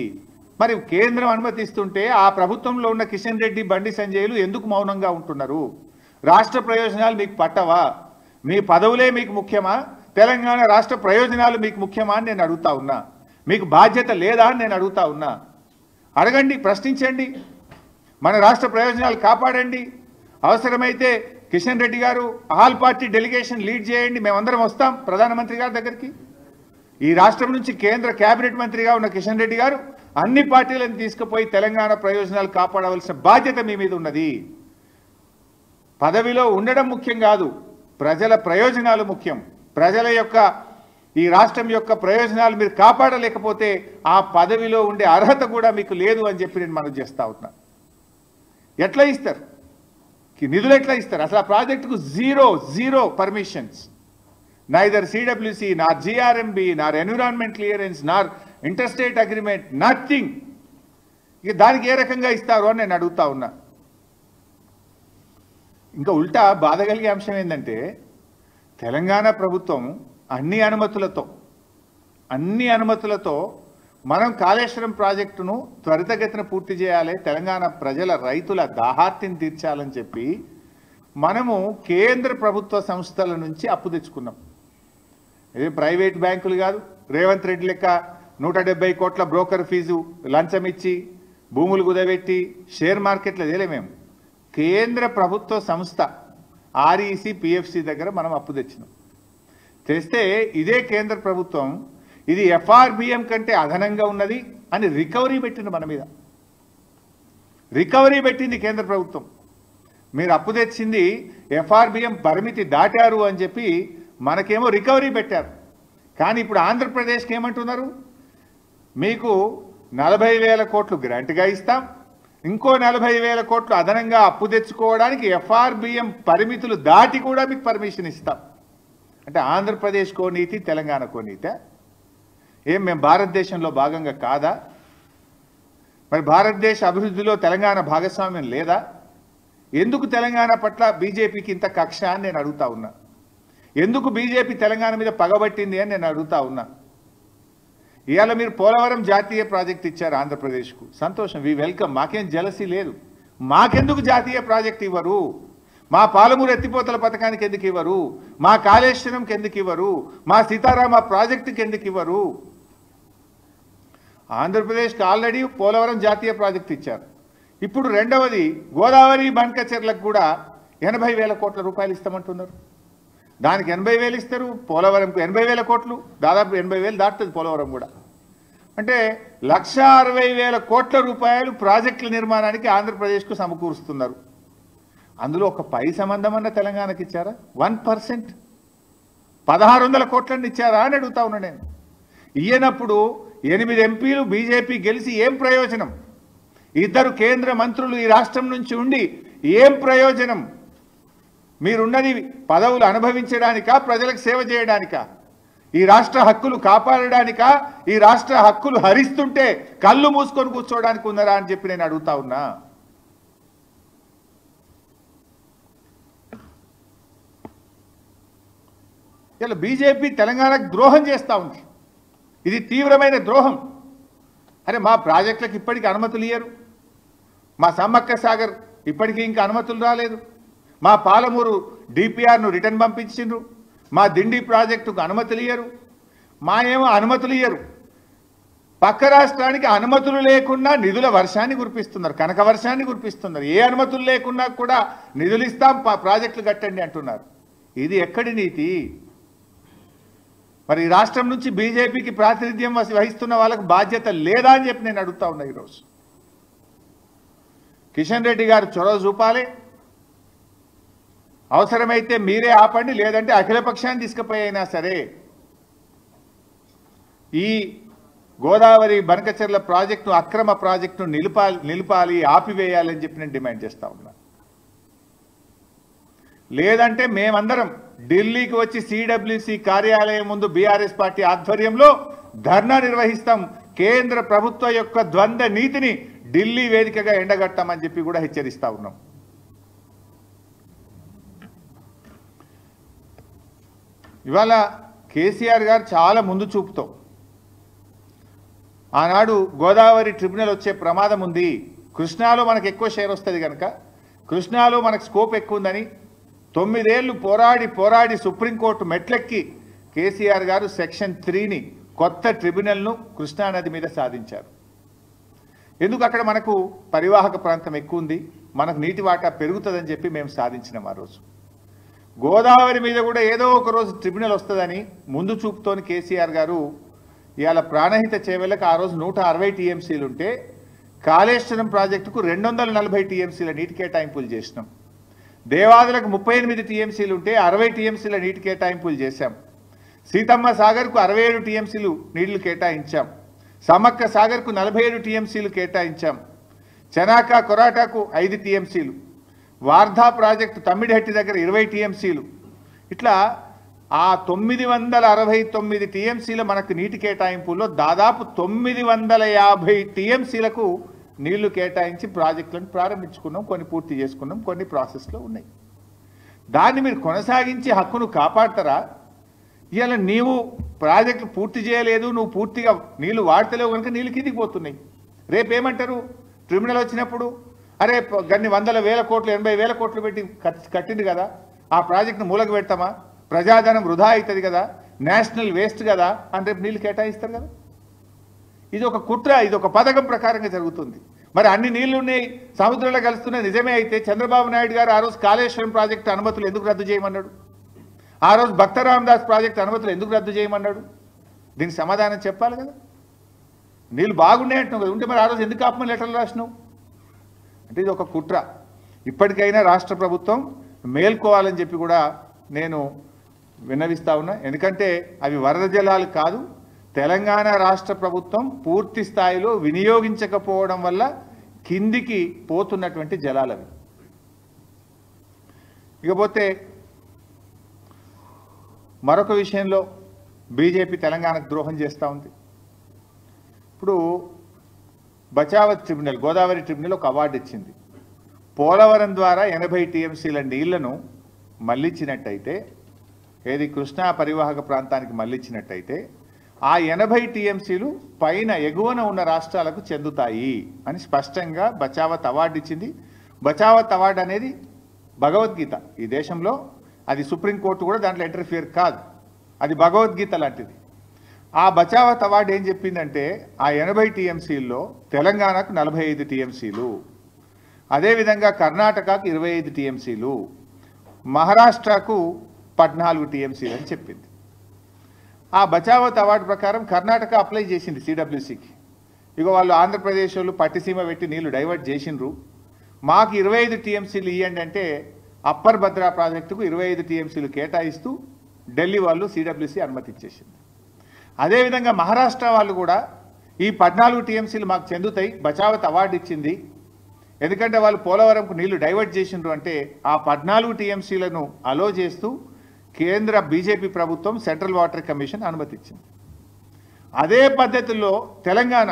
మరి కేంద్రం అనుమతిస్తుంటే ఆ ప్రభుత్వంలో ఉన్న కిషన్ రెడ్డి, బండి సంజయ్లు ఎందుకు మౌనంగా ఉంటున్నారు? రాష్ట్ర ప్రయోజనాలు మీకు పట్టవా? మీ పదవులే మీకు ముఖ్యమా? తెలంగాణ రాష్ట్ర ప్రయోజనాలు మీకు ముఖ్యమా అని నేను అడుగుతా ఉన్నా. మీకు బాధ్యత లేదా అని నేను అడుగుతా ఉన్నా. అడగండి, ప్రశ్నించండి, మన రాష్ట్ర ప్రయోజనాలు కాపాడండి. అవసరమైతే కిషన్ రెడ్డి గారు ఆల్ పార్టీ డెలిగేషన్ లీడ్ చేయండి, మేమందరం వస్తాం ప్రధానమంత్రి గారి దగ్గరికి. ఈ రాష్ట్రం నుంచి కేంద్ర కేబినెట్ మంత్రిగా ఉన్న కిషన్ రెడ్డి గారు అన్ని పార్టీలను తీసుకుపోయి తెలంగాణ ప్రయోజనాలు కాపాడవలసిన బాధ్యత మీ మీద ఉన్నది. పదవిలో ఉండడం ముఖ్యం కాదు, ప్రజల ప్రయోజనాలు ముఖ్యం. ప్రజల యొక్క, ఈ రాష్ట్రం యొక్క ప్రయోజనాలు మీరు కాపాడలేకపోతే ఆ పదవిలో ఉండే అర్హత కూడా మీకు లేదు అని చెప్పి నేను మనవి చేస్తా ఉన్నా. ఎట్లా ఇస్తారు నిధులు? ఎట్లా ఇస్తారు? అసలు ఆ ప్రాజెక్టుకు జీరో పర్మిషన్స్. నైదర్ సిడబ్ల్యూసీ, నార్ జిఆర్ఎంబి, నార్ ఎన్విరాన్మెంట్ క్లియరెన్స్, నార్ ఇంటర్స్టేట్ అగ్రిమెంట్, నథింగ్. ఇక దానికి ఏ రకంగా ఇస్తారు అని నేను అడుగుతా ఉన్నా. ఇంకా ఉల్టా బాధ కలిగే అంశం ఏంటంటే తెలంగాణ ప్రభుత్వం అన్ని అనుమతులతో మనం కాళేశ్వరం ప్రాజెక్టును త్వరితగతిన పూర్తి చేయాలి, తెలంగాణ ప్రజల రైతుల దాహార్తిని తీర్చాలని చెప్పి మనము కేంద్ర ప్రభుత్వ సంస్థల నుంచి అప్పు తెచ్చుకున్నాం. ఇది ప్రైవేట్ బ్యాంకులు కాదు. రేవంత్ రెడ్డి లెక్క 170 కోట్ల బ్రోకర్ ఫీజు లంచం ఇచ్చి భూములు కుదబెట్టి షేర్ మార్కెట్లో తేలే మేము. కేంద్ర ప్రభుత్వ సంస్థ ఆర్ఈసి పిఎఫ్సి దగ్గర మనం అప్పు తెచ్చినాం. తెస్తే ఇదే కేంద్ర ప్రభుత్వం ఇది ఎఫ్ఆర్బిఎం కంటే అదనంగా ఉన్నది అని రికవరీ పెట్టింది. మన మీద రికవరీ పెట్టింది కేంద్ర ప్రభుత్వం. మీరు అప్పు తెచ్చింది ఎఫ్ఆర్బిఎం పరిమితి దాటారు అని చెప్పి మనకేమో రికవరీ పెట్టారు. కానీ ఇప్పుడు ఆంధ్రప్రదేశ్కి ఏమంటున్నారు, మీకు 40,000 కోట్లు గ్రాంట్గా ఇస్తాం, ఇంకో 40,000 కోట్లు అదనంగా అప్పు తెచ్చుకోవడానికి ఎఫ్ఆర్బిఎం పరిమితులు దాటి కూడా మీకు పర్మిషన్ ఇస్తాం. అంటే ఆంధ్రప్రదేశ్కో నీతి, తెలంగాణకో నీతి. ఏం మేము భారతదేశంలో భాగంగా కాదా? మరి భారతదేశ అభివృద్ధిలో తెలంగాణ భాగస్వామ్యం లేదా? ఎందుకు తెలంగాణ పట్ల బీజేపీకి ఇంత కక్ష అని నేను అడుగుతా ఉన్నా. ఎందుకు బీజేపీ తెలంగాణ మీద పగబట్టింది అని నేను అడుగుతా ఉన్నా. ఇవాళ మీరు పోలవరం జాతీయ ప్రాజెక్ట్ ఇచ్చారు ఆంధ్రప్రదేశ్కు, సంతోషం, వి వెల్కమ్. మాకేం జలసీ లేదు. మాకెందుకు జాతీయ ప్రాజెక్ట్ ఇవ్వరు? మా పాలమూరు ఎత్తిపోతల పథకానికి ఎందుకు ఇవ్వరు? మా కాళేశ్వరంకి ఎందుకు ఇవ్వరు? మా సీతారామ ప్రాజెక్టుకి ఎందుకు ఇవ్వరు? ఆంధ్రప్రదేశ్కి ఆల్రెడీ పోలవరం జాతీయ ప్రాజెక్ట్ ఇచ్చారు. ఇప్పుడు రెండవది గోదావరి బంకచెర్లకు కూడా 80,000 కోట్ల రూపాయలు ఇస్తామంటున్నారు. దానికి 80,000 ఇస్తారు, పోలవరంకు 80,000 కోట్లు, దాదాపు 80,000 దాటుతుంది పోలవరం కూడా. అంటే 1,60,000 కోట్ల రూపాయలు ప్రాజెక్టుల నిర్మాణానికి ఆంధ్రప్రదేశ్కు సమకూరుస్తున్నారు. అందులో ఒక పై సంబంధం అన్న తెలంగాణకి ఇచ్చారా? 1%, 1,600 కోట్లని ఇచ్చారా అని అడుగుతా ఉన్నా నేను. ఇయ్యనప్పుడు 8 ఎంపీలు బీజేపీ గెలిచి ఏం ప్రయోజనం? 2 కేంద్ర మంత్రులు ఈ రాష్ట్రం నుంచి ఉండి ఏం ప్రయోజనం? మీరున్నది పదవులు అనుభవించడానికా, ప్రజలకు సేవ చేయడానికా? ఈ రాష్ట్ర హక్కులు కాపాడడానికా? ఈ రాష్ట్ర హక్కులు హరిస్తుంటే కళ్ళు మూసుకొని కూర్చోవడానికి ఉన్నారా అని చెప్పి నేను అడుగుతా ఉన్నా. ఇలా బీజేపీ తెలంగాణకు ద్రోహం చేస్తూ ఉంది. ఇది తీవ్రమైన ద్రోహం. అరే మా ప్రాజెక్టులకు ఇప్పటికీ అనుమతులు ఇయ్యరు. మా సమ్మక్క సాగర్ ఇప్పటికీ ఇంకా అనుమతులు రాలేదు. మా పాలమూరు డిపిఆర్ను రిటర్న్ పంపించిండ్రు. మా దిండి ప్రాజెక్టుకు అనుమతులు ఇయ్యరు. మా ఏమో అనుమతులు ఇయ్యరు. పక్క రాష్ట్రానికి అనుమతులు లేకుండా నిధుల వర్షాన్ని కురిపిస్తున్నారు, కనక వర్షాన్ని కురిపిస్తున్నారు. ఏ అనుమతులు లేకున్నా కూడా నిధులు ఇస్తాం, ప్రాజెక్టులు కట్టండి అంటున్నారు. ఇది ఎక్కడి నీతి? మరి ఈ రాష్ట్రం నుంచి బీజేపీకి ప్రాతినిధ్యం వహిస్తున్న వాళ్ళకు బాధ్యత లేదా అని చెప్పి నేను అడుగుతా ఉన్నా. ఈరోజు కిషన్ రెడ్డి గారు చొరవ చూపాలి. అవసరమైతే మీరే ఆపండి, లేదంటే అఖిలపక్షాన్ని తీసుకుపోయినా సరే ఈ గోదావరి బనకచెర్ల ప్రాజెక్టు అక్రమ ప్రాజెక్టును నిలిపాలి, ఆపివేయాలని చెప్పి నేను డిమాండ్ చేస్తా ఉన్నా. లేదంటే మేమందరం ఢిల్లీకి వచ్చి సిడబ్ల్యూసి కార్యాలయం ముందు బీఆర్ఎస్ పార్టీ ఆధ్వర్యంలో ధర్నా నిర్వహిస్తాం. కేంద్ర ప్రభుత్వ యొక్క ద్వంద్వ నీతిని ఢిల్లీ వేదికగా ఎండగట్టామని చెప్పి కూడా హెచ్చరిస్తా ఉన్నాం. ఇవాళ కేసీఆర్ గారు చాలా ముందు చూపుతో ఆనాడు గోదావరి ట్రిబ్యునల్ వచ్చే ప్రమాదం ఉంది, కృష్ణాలో మనకు ఎక్కువ షేర్ వస్తుంది కనుక కృష్ణాలో మనకు స్కోప్ ఎక్కువ ఉందని 9 ఏళ్లు పోరాడి సుప్రీంకోర్టు మెట్లెక్కి కేసీఆర్ గారు సెక్షన్ 3ని కొత్త ట్రిబ్యునల్ను కృష్ణానది మీద సాధించారు. ఎందుకు? అక్కడ మనకు పరివాహక ప్రాంతం ఎక్కువ ఉంది, మనకు నీటి వాటా పెరుగుతుందని చెప్పి మేము సాధించినాం. ఆ రోజు గోదావరి మీద కూడా ఏదో ఒక రోజు ట్రిబ్యునల్ వస్తుందని ముందు చూపుతోని కేసీఆర్ గారు ఇవాళ ప్రాణహిత చేవెళ్ళకు ఆ రోజు 160 టీఎంసీలు ఉంటే కాళేశ్వరం ప్రాజెక్టుకు 240 టీఎంసీల నీటి కేటాయింపులు చేసినాం. దేవాదులకు 38 టీఎంసీలు ఉంటే 60 టీఎంసీల నీటి కేటాయింపులు చేశాం. సీతమ్మ సాగర్కు 67 టీఎంసీలు నీళ్లు కేటాయించాం. సమ్మక్క సాగర్కు 47 టీఎంసీలు కేటాయించాం. చెనాక కొరాటాకు 5 టీఎంసీలు, వార్ధా ప్రాజెక్టు తమ్మిడిహట్టి దగ్గర 20 టీఎంసీలు. ఇట్లా ఆ 969 టీఎంసీల మనకు నీటి కేటాయింపుల్లో దాదాపు 950 టీఎంసీలకు నీళ్లు కేటాయించి ప్రాజెక్టులను ప్రారంభించుకున్నాం. కొన్ని పూర్తి చేసుకున్నాం, కొన్ని ప్రాసెస్లో ఉన్నాయి. దాన్ని మీరు కొనసాగించి హక్కును కాపాడతారా? ఇవాళ నీవు ప్రాజెక్టులు పూర్తి చేయలేదు, నువ్వు పూర్తిగా నీళ్లు వాడతలేవు కనుక నీళ్ళు కిందికి పోతున్నాయి. రేపేమంటారు? ట్రిబ్యునల్ వచ్చినప్పుడు అరే గన్ని వందల వేల కోట్లు 80,000 కోట్లు పెట్టి కట్టింది కదా, ఆ ప్రాజెక్టును మూలకు పెడతామా, ప్రజాధనం వృధా అవుతుంది కదా, నేషనల్ వేస్ట్ కదా అని రేపు నీళ్ళు కేటాయిస్తారు కదా. ఇది ఒక కుట్ర, ఇది ఒక పథకం ప్రకారంగా జరుగుతుంది. మరి అన్ని నీళ్లు ఉన్నాయి, సముద్రంలో కలుస్తున్నాయి నిజమే అయితే చంద్రబాబు నాయుడు గారు ఆ రోజు కాళేశ్వరం ప్రాజెక్టు అనుమతులు ఎందుకు రద్దు చేయమన్నాడు? ఆ రోజు భక్త రామదాస్ ప్రాజెక్టు అనుమతులు ఎందుకు రద్దు చేయమన్నాడు? దీనికి సమాధానం చెప్పాలి కదా. నీళ్ళు బాగున్నాయి అంటున్నావు కదా, ఉంటే మరి ఆ రోజు ఎందుకు ఆపమని లెటర్లు రాసినావు? అంటే ఇది ఒక కుట్ర. ఇప్పటికైనా రాష్ట్ర ప్రభుత్వం మేల్కోవాలని చెప్పి కూడా నేను విన్నవిస్తా ఉన్నా. ఎందుకంటే అవి వరద జలాలు కాదు, తెలంగాణ రాష్ట్ర ప్రభుత్వం పూర్తి స్థాయిలో వినియోగించకపోవడం వల్ల కిందికి పోతున్నటువంటి జలాలు అవి. ఇకపోతే మరొక విషయంలో బీజేపీ తెలంగాణకు ద్రోహం చేస్తూ ఉంది. ఇప్పుడు బచావత్ ట్రిబ్యునల్, గోదావరి ట్రిబ్యునల్ ఒక అవార్డు ఇచ్చింది. పోలవరం ద్వారా 80 టీఎంసీల నీళ్లను మళ్లించినట్టయితే, ఏది కృష్ణా పరివాహక ప్రాంతానికి మళ్లించినట్టయితే ఆ 80 టీఎంసీలు పైన ఎగువన ఉన్న రాష్ట్రాలకు చెందుతాయి అని స్పష్టంగా బచావత్ అవార్డు ఇచ్చింది. బచావత్ అవార్డు అనేది భగవద్గీత ఈ దేశంలో, అది సుప్రీంకోర్టు కూడా దాంట్లో ఇంటర్ఫియర్ కాదు, అది భగవద్గీత లాంటిది. ఆ బచావత్ అవార్డు ఏం చెప్పిందంటే ఆ 80 టీఎంసీల్లో తెలంగాణకు 45 టీఎంసీలు, అదేవిధంగా కర్ణాటకకు 25 టీఎంసీలు, మహారాష్ట్రకు 14 టీఎంసీలు అని చెప్పింది. ఆ బచావత్ అవార్డు ప్రకారం కర్ణాటక అప్లై చేసింది సిడబ్ల్యూసీకి. ఇగో వాళ్ళు ఆంధ్రప్రదేశ్ వాళ్ళు పట్టిసీమ పెట్టి నీళ్లు డైవర్ట్ చేసిండ్రు, మాకు 25 టీఎంసీలు ఇవ్వండి అంటే అప్పర్ భద్రా ప్రాజెక్టుకు 25 టీఎంసీలు కేటాయిస్తూ ఢిల్లీ వాళ్ళు సిడబ్ల్యూసీ అనుమతి ఇచ్చేసింది. అదేవిధంగా మహారాష్ట్ర వాళ్ళు కూడా ఈ 14 టీఎంసీలు మాకు చెందుతాయి, బచావత్ అవార్డు ఇచ్చింది. ఎందుకంటే వాళ్ళు పోలవరంకు నీళ్లు డైవర్ట్ చేసిండ్రు అంటే ఆ 14 టీఎంసీలను అలో చేస్తూ కేంద్ర బీజేపీ ప్రభుత్వం సెంట్రల్ వాటర్ కమిషన్ అనుమతిచ్చింది. అదే పద్ధతిలో తెలంగాణ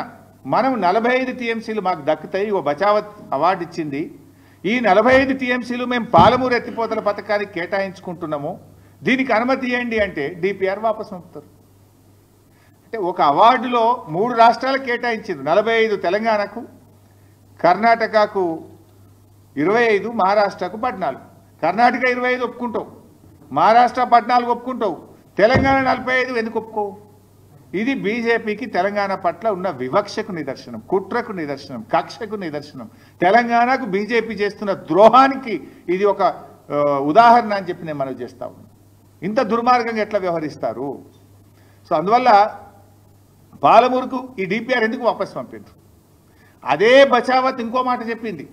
మనం 45 టీఎంసీలు మాకు దక్కుతాయి, ఓ బచావత్ అవార్డు ఇచ్చింది. ఈ 45 టీఎంసీలు మేము పాలమూరు ఎత్తిపోతల పథకానికి కేటాయించుకుంటున్నాము, దీనికి అనుమతి ఇవ్వండి అంటే డిపిఆర్ వాపసు పంపుతారు. అంటే ఒక అవార్డులో 3 రాష్ట్రాలకు కేటాయించారు, 45 తెలంగాణకు, కర్ణాటకకు 25, మహారాష్ట్రకు 14. కర్ణాటక 25 ఒప్పుకుంటావు, మహారాష్ట్ర 14 ఒప్పుకుంటావు, తెలంగాణ 45 ఎందుకు ఒప్పుకోవు? ఇది బీజేపీకి తెలంగాణ పట్ల ఉన్న వివక్షకు నిదర్శనం, కుట్రకు నిదర్శనం, కక్షకు నిదర్శనం. తెలంగాణకు బీజేపీ చేస్తున్న ద్రోహానికి ఇది ఒక ఉదాహరణ అని చెప్పి నేను మనవి చేస్తా ఉన్నాను. ఇంత దుర్మార్గంగా ఎట్లా వ్యవహరిస్తారు? సో అందువల్ల పాలమూరుకు ఈ డిపిఆర్ ఎందుకు వాపసు పంపిండ్రు? అదే బచావత్ ఇంకో మాట చెప్పింది,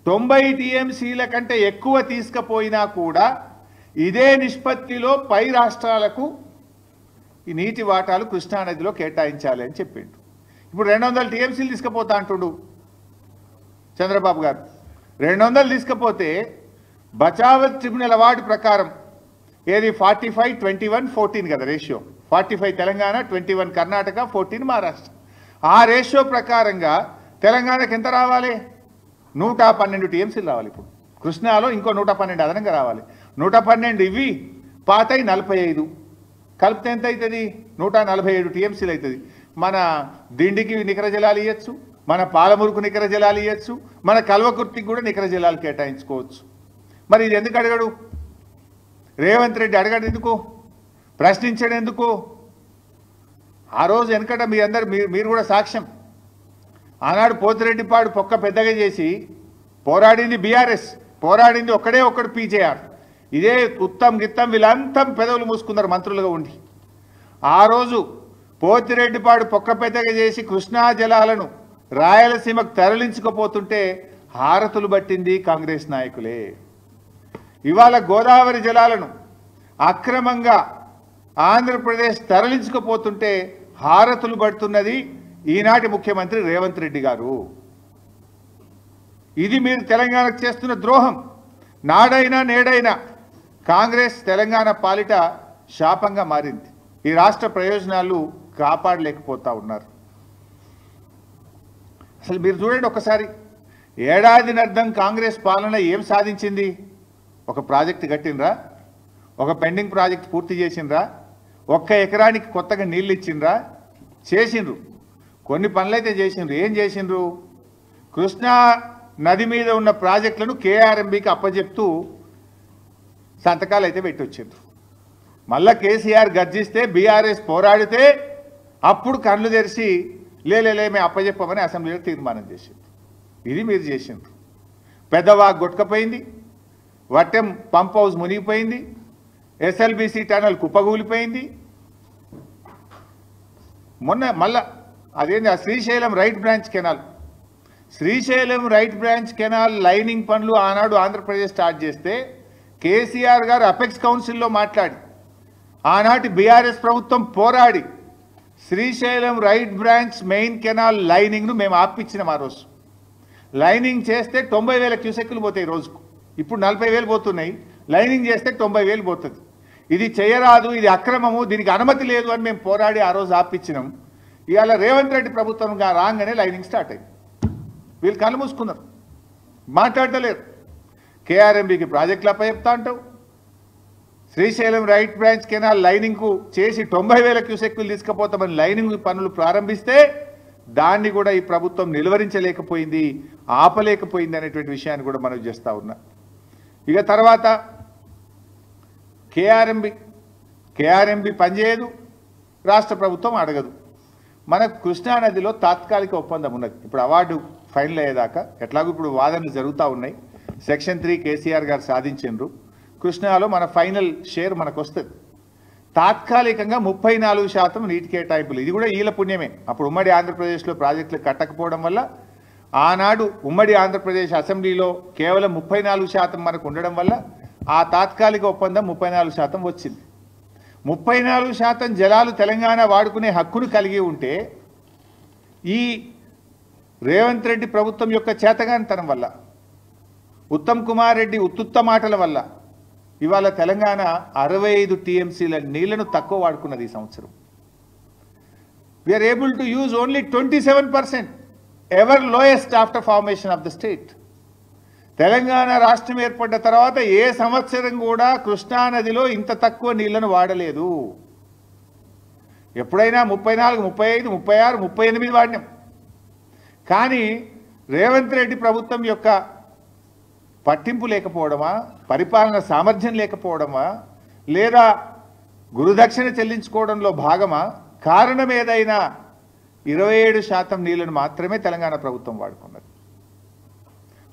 90 టీఎంసీల కంటే ఎక్కువ తీసుకుపోయినా కూడా ఇదే నిష్పత్తిలో పై రాష్ట్రాలకు ఈ నీటి వాటాలు కృష్ణానదిలో కేటాయించాలి అని చెప్పిండు. ఇప్పుడు 200 టీఎంసీలు తీసుకుపోతా అంటుడు చంద్రబాబు గారు. 200 తీసుకపోతే బచావత్ ట్రిబ్యునల్ అవార్డు ప్రకారం ఏది 45-21-14 కదా రేషియో, 45 తెలంగాణ, 21 కర్ణాటక, 14 మహారాష్ట్ర. ఆ రేషియో ప్రకారంగా తెలంగాణకు ఎంత రావాలి? 112 టీఎంసీలు రావాలి. ఇప్పుడు కృష్ణాలో ఇంకో 112 అదనంగా రావాలి. 112 ఇవి పాతయి 45 కలిపితే ఎంత అవుతుంది? 147 టీఎంసీలు అవుతుంది. మన దిండికి నికర జలాలు ఇవ్వచ్చు, మన పాలమూరుకు నికర జలాలు ఇవ్వచ్చు, మన కల్వకుర్తికి కూడా నికర జలాలు కేటాయించుకోవచ్చు. మరి ఇది ఎందుకు అడగడు రేవంత్ రెడ్డి? అడగడు ఎందుకు? ప్రశ్నించడం ఎందుకు? ఆ రోజు వెనకట మీ అందరు మీరు కూడా సాక్ష్యం. ఆనాడు పోతిరెడ్డిపాడు పొక్క పెద్దగా చేసి పోరాడింది బీఆర్ఎస్, పోరాడింది ఒక్కడు పీజేఆర్. ఇదే ఉత్తమ్ గిత్తం వీళ్ళంతా పెదవులు మూసుకున్నారు మంత్రులుగా ఉండి. ఆ రోజు పోతిరెడ్డిపాడు పొక్క పెద్దగా చేసి కృష్ణా జలాలను రాయలసీమకు తరలించుకుపోతుంటే హారతులు పట్టింది కాంగ్రెస్ నాయకులే. ఇవాళ గోదావరి జలాలను అక్రమంగా ఆంధ్రప్రదేశ్ తరలించుకుపోతుంటే హారతులు పడుతున్నది ఈనాటి ముఖ్యమంత్రి రేవంత్ రెడ్డి గారు. ఇది మీరు తెలంగాణకు చేస్తున్న ద్రోహం. నాడైనా నేడైనా కాంగ్రెస్ తెలంగాణ పాలిట శాపంగా మారింది. ఈ రాష్ట్ర ప్రయోజనాలు కాపాడలేకపోతా ఉన్నారు. అసలు మీరు చూడండి ఒకసారి, ఏడాదినర్థం కాంగ్రెస్ పాలన ఏం సాధించింది? ఒక ప్రాజెక్టు కట్టినరా? ఒక పెండింగ్ ప్రాజెక్ట్ పూర్తి చేసిండ్రా? ఒక్క ఎకరానికి కొత్తగా నీళ్ళు ఇచ్చిండ్రా? చేసిండ్రు, కొన్ని పనులైతే చేసిండ్రు. ఏం చేసిండ్రు? కృష్ణా నది మీద ఉన్న ప్రాజెక్టులను కేఆర్ఎంబీకి అప్పచెప్తూ సంతకాలు అయితే పెట్టి వచ్చిండ్రు. మళ్ళా కేసీఆర్ గర్జిస్తే బీఆర్ఎస్ పోరాడితే అప్పుడు కళ్ళు తెరిచి లేలే మేము అప్పచెప్పమని అసెంబ్లీలో తీర్మానం చేసింది. ఇది మీరు చేసిండ్రు. పెద్దవాగు కొట్టుకపోయింది, వట్టెం పంప్ హౌస్ మునిగిపోయింది, ఎస్ఎల్బీసీ టనల్ కుప్పగూలిపోయింది. మొన్న మళ్ళా అదేంటి ఆ Srisailam right branch canal, Srisailam right branch canal lining పనులు ఆనాడు ఆంధ్రప్రదేశ్ స్టార్ట్ చేస్తే కేసీఆర్ గారు అపెక్స్ కౌన్సిల్లో మాట్లాడి ఆనాటి బీఆర్ఎస్ ప్రభుత్వం పోరాడి Srisailam right branch main canal లైనింగ్ను మేము ఆపించినాం. ఆ రోజు లైనింగ్ చేస్తే 90,000 క్యూసెక్కులు పోతాయి రోజుకు. ఇప్పుడు 40,000 పోతున్నాయి. లైనింగ్ చేస్తే 90,000 పోతుంది. ఇది చేయరాదు, ఇది అక్రమము, దీనికి అనుమతి లేదు అని మేము పోరాడి ఆ రోజు ఆపించినాం. ఇవాళ రేవంత్ రెడ్డి ప్రభుత్వం రాగానే లైనింగ్ స్టార్ట్ అయింది. వీళ్ళు కళ్ళు మూసుకున్నారు, మాట్లాడలేరు. కేఆర్ఎంబీకి ప్రాజెక్టులు అప్పచెప్తా అంటావు, శ్రీశైలం రైట్ బ్రాంచ్ కెనాల్ లైనింగ్కు చేసి 90,000 క్యూసెక్కులు తీసుకుపోతామని లైనింగ్ పనులు ప్రారంభిస్తే దాన్ని కూడా ఈ ప్రభుత్వం నిలువరించలేకపోయింది, ఆపలేకపోయింది అనేటువంటి విషయాన్ని కూడా మనం చేస్తూ ఉన్నా. ఇక తర్వాత కేఆర్ఎంబీ పనిచేయదు, రాష్ట్ర ప్రభుత్వం అడగదు. మనకు కృష్ణానదిలో తాత్కాలిక ఒప్పందం ఉన్నది. ఇప్పుడు అవార్డు ఫైనల్ అయ్యేదాకా ఎట్లాగో ఇప్పుడు వాదనలు జరుగుతూ ఉన్నాయి. సెక్షన్ 3 కేసీఆర్ గారు సాధించిండ్రు. కృష్ణాలో మన ఫైనల్ షేర్ మనకు వస్తుంది. తాత్కాలికంగా 34% నీటి కేటాయింపులు, ఇది కూడా ఈల పుణ్యమే. అప్పుడు ఉమ్మడి ఆంధ్రప్రదేశ్లో ప్రాజెక్టులు కట్టకపోవడం వల్ల ఆనాడు ఉమ్మడి ఆంధ్రప్రదేశ్ అసెంబ్లీలో కేవలం 34% మనకు ఉండడం వల్ల ఆ తాత్కాలిక ఒప్పందం 34% వచ్చింది. 34% జలాలు తెలంగాణ వాడుకునే హక్కును కలిగి ఉంటే ఈ రేవంత్ రెడ్డి ప్రభుత్వం యొక్క చేతగానితనం వల్ల, ఉత్తమ్ కుమార్ రెడ్డి ఉత్తుత్త మాటల వల్ల ఇవాళ తెలంగాణ 65 టీఎంసీల నీళ్లను తక్కువ వాడుకున్నది ఈ సంవత్సరం. We're able to use only 27%, ever lowest after formation of the state. Telangana రాష్ట్రం ఏర్పడ్డ తర్వాత ఏ సంవత్సరం కూడా కృష్ణానదిలో ఇంత తక్కువ నీళ్లను వాడలేదు. ఎప్పుడైనా 34, 35, 36, 38 వాడినాం. కానీ రేవంత్ రెడ్డి ప్రభుత్వం యొక్క పట్టింపు లేకపోవడమా, పరిపాలన సామర్థ్యం లేకపోవడమా, లేదా గురుదక్షిణ చెల్లించుకోవడంలో భాగమా, కారణం ఏదైనా 27% నీళ్లను మాత్రమే తెలంగాణ ప్రభుత్వం వాడుకున్నది.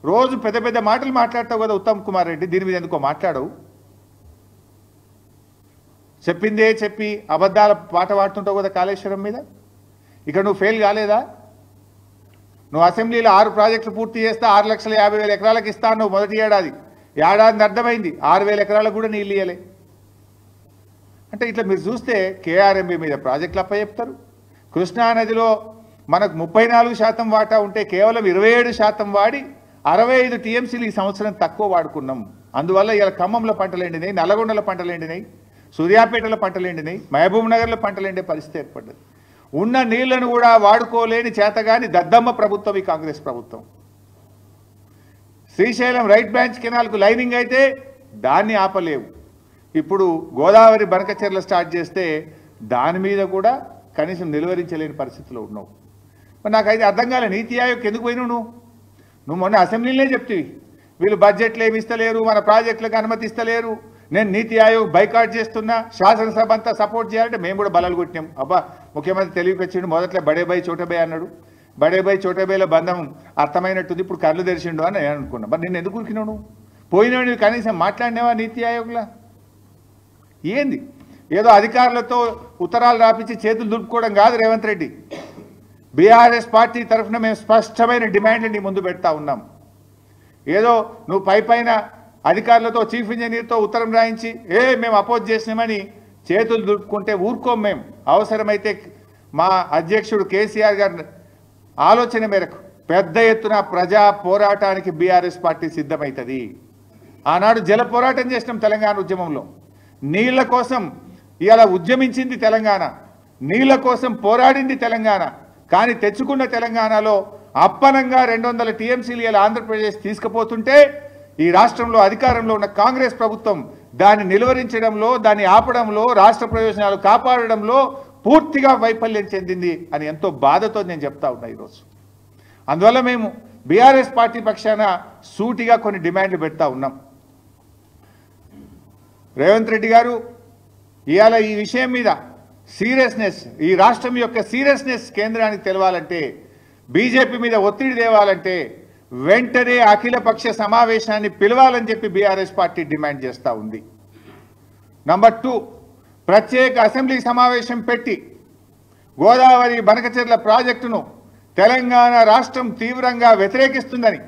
రోజు పెద్ద పెద్ద మాటలు మాట్లాడతావు కదా ఉత్తమ్ కుమార్ రెడ్డి, దీని మీద ఎందుకో మాట్లాడవు? చెప్పిందే చెప్పి అబద్ధాల పాట పాడుతుంటావు కదా కాళేశ్వరం మీద. ఇక్కడ నువ్వు ఫెయిల్ కాలేదా? నువ్వు అసెంబ్లీలో 6 ప్రాజెక్టులు పూర్తి చేస్తే 6,50,000 ఎకరాలకు ఇస్తా నువ్వు మొదటి ఏడాది అర్థమైంది. 6,000 ఎకరాలకు కూడా నీళ్ళు ఇయ్యలే. అంటే ఇట్లా మీరు చూస్తే కేఆర్ఎంబీ మీద ప్రాజెక్టులు అప్పచెప్తారు. కృష్ణానదిలో మనకు 34% వాటా ఉంటే కేవలం 27% వాడి 65 టీఎంసీలు ఈ సంవత్సరం తక్కువ వాడుకున్నాం. అందువల్ల ఇలా ఖమ్మంలో పంటలు ఎండినాయి, నల్లగొండలో పంటలు ఎండినాయి, సూర్యాపేటలో పంటలు ఎండినాయి, మహబూబ్ నగర్లో పంటలు ఎండే పరిస్థితి ఏర్పడ్డది. ఉన్న నీళ్లను కూడా వాడుకోలేని చేతగాని దద్దమ్మ ప్రభుత్వం ఈ కాంగ్రెస్ ప్రభుత్వం. శ్రీశైలం రైట్ బ్రాంచ్ కెనాల్కు లైనింగ్ అయితే దాన్ని ఆపలేవు. ఇప్పుడు గోదావరి బనకచెర్ల స్టార్ట్ చేస్తే దాని మీద కూడా కనీసం నిలువరించలేని పరిస్థితిలో ఉన్నావు. మరి నాకైతే అర్థం కాలే, నీతి ఆయోగ్ ఎందుకు పోయినావు నువ్వు? మొన్న అసెంబ్లీలోనే చెప్తివి వీళ్ళు బడ్జెట్లు ఏమి ఇస్తలేరు, మన ప్రాజెక్టులకు అనుమతి ఇస్తలేరు, నేను నీతి ఆయోగ్ బైకాట్ చేస్తున్నా, శాసనసభ అంతా సపోర్ట్ చేయాలంటే మేము కూడా బలాలు కొట్టినాం. అబ్బా ముఖ్యమంత్రి తెలివికొచ్చిండు, మొదట్లో బడేబాయి చోటబాయి అన్నాడు, బడేబాయి చోటబాయిల బంధం అర్థమైనట్టుంది, ఇప్పుడు కళ్ళు తెరిచిండు అని నేను అనుకున్నా. మరి నేను ఎందుకు ఉరికినావు? పోయినావు కనీసం మాట్లాడినావా నీతి ఆయోగ్లా? ఏంది ఏదో అధికారులతో ఉత్తరాలు రాపించి చేతులు దులుపుకోవడం కాదు రేవంత్ రెడ్డి. బీఆర్ఎస్ పార్టీ తరఫున మేము స్పష్టమైన డిమాండ్లు నీ ముందు పెడతా ఉన్నాం. ఏదో నువ్వు పైన అధికారులతో చీఫ్ ఇంజనీర్తో ఉత్తరం రాయించి మేము అపోజ్ చేసినామని చేతులు దులుపుకుంటే ఊరుకోం. మేము అవసరమైతే మా అధ్యక్షుడు కేసీఆర్ గారి ఆలోచన మేరకు పెద్ద ఎత్తున ప్రజా పోరాటానికి బీఆర్ఎస్ పార్టీ సిద్ధమవుతుంది. ఆనాడు జల పోరాటం చేసినాం తెలంగాణ ఉద్యమంలో. నీళ్ల కోసం ఇవాళ ఉద్యమించింది తెలంగాణ, నీళ్ల కోసం పోరాడింది తెలంగాణ. కానీ తెచ్చుకున్న తెలంగాణలో అప్పనంగా 200 టీఎంసీలు ఇలా ఆంధ్రప్రదేశ్ తీసుకుపోతుంటే ఈ రాష్ట్రంలో అధికారంలో ఉన్న కాంగ్రెస్ ప్రభుత్వం దాన్ని నిలువరించడంలో, దాన్ని ఆపడంలో, రాష్ట్ర ప్రయోజనాలు కాపాడడంలో పూర్తిగా వైఫల్యం చెందింది అని ఎంతో బాధతో నేను చెప్తా ఉన్నా ఈరోజు. అందువల్ల మేము బీఆర్ఎస్ పార్టీ పక్షాన సూటిగా కొన్ని డిమాండ్లు పెడతా ఉన్నాం. రేవంత్ రెడ్డి గారు ఇవాళ ఈ విషయం మీద సీరియస్నెస్, ఈ రాష్ట్రం యొక్క సీరియస్నెస్ కేంద్రానికి తెలవాలంటే, బీజేపీ మీద ఒత్తిడి తేవాలంటే వెంటనే అఖిలపక్ష సమావేశాన్ని పిలవాలని చెప్పి బీఆర్ఎస్ పార్టీ డిమాండ్ చేస్తూ ఉంది. నంబర్ 2, ప్రత్యేక అసెంబ్లీ సమావేశం పెట్టి గోదావరి బనకచెర్ల ప్రాజెక్టును తెలంగాణ రాష్ట్రం తీవ్రంగా వ్యతిరేకిస్తుందని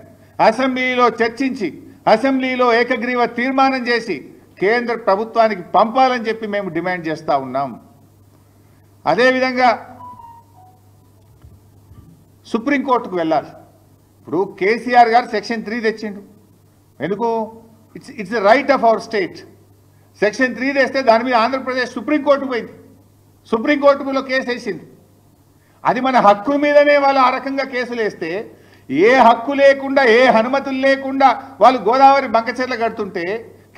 అసెంబ్లీలో చర్చించి అసెంబ్లీలో ఏకగ్రీవ తీర్మానం చేసి కేంద్ర ప్రభుత్వానికి పంపాలని చెప్పి మేము డిమాండ్ చేస్తూ ఉన్నాం. అదేవిధంగా సుప్రీంకోర్టుకు వెళ్ళాలి. ఇప్పుడు కేసీఆర్ గారు సెక్షన్ 3 తెచ్చిండు. ఎందుకు? It's the right of our state. Section 3 తెస్తే దాని మీద ఆంధ్రప్రదేశ్ సుప్రీంకోర్టుకు పోయింది, సుప్రీంకోర్టులో కేసు వేసింది. అది మన హక్కు మీదనే వాళ్ళు ఆ రకంగా కేసులు వేస్తే, ఏ హక్కు లేకుండా ఏ అనుమతులు లేకుండా వాళ్ళు గోదావరి బంకచెర్ల కడుతుంటే,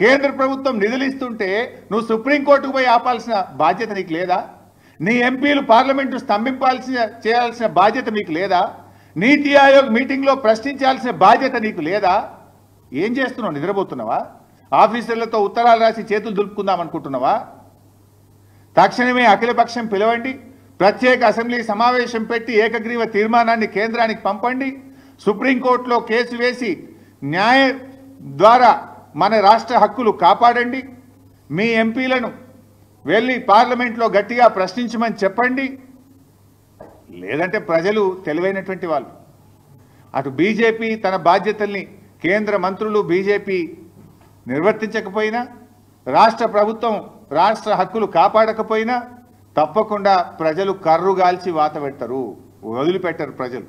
కేంద్ర ప్రభుత్వం నిధులు ఇస్తుంటే నువ్వు సుప్రీంకోర్టుకు పోయి ఆపాల్సిన బాధ్యత నీకు లేదా? నీ ఎంపీలు పార్లమెంటు చేయాల్సిన బాధ్యత మీకు లేదా? నీతి ఆయోగ్ మీటింగ్లో ప్రశ్నించాల్సిన బాధ్యత నీకు లేదా? ఏం చేస్తున్నావు? నిద్రపోతున్నావా? ఆఫీసర్లతో ఉత్తరాలు రాసి చేతులు దులుపుకుందాం అనుకుంటున్నావా? తక్షణమే అఖిలపక్షం పిలవండి, ప్రత్యేక అసెంబ్లీ సమావేశం పెట్టి ఏకగ్రీవ తీర్మానాన్ని కేంద్రానికి పంపండి, సుప్రీంకోర్టులో కేసు వేసి న్యాయ ద్వారా మన రాష్ట్ర హక్కులు కాపాడండి, మీ ఎంపీలను వెళ్ళి పార్లమెంట్లో గట్టిగా ప్రశ్నించమని చెప్పండి. లేదంటే ప్రజలు తెలివైనటువంటి వాళ్ళు, అటు బీజేపీ తన బాధ్యతల్ని కేంద్ర మంత్రులు బీజేపీ నిర్వర్తించకపోయినా, రాష్ట్ర ప్రభుత్వం రాష్ట్ర హక్కులు కాపాడకపోయినా తప్పకుండా ప్రజలు కర్రుగాల్చి వాత పెడతారు, వదిలిపెట్టరు. ప్రజలు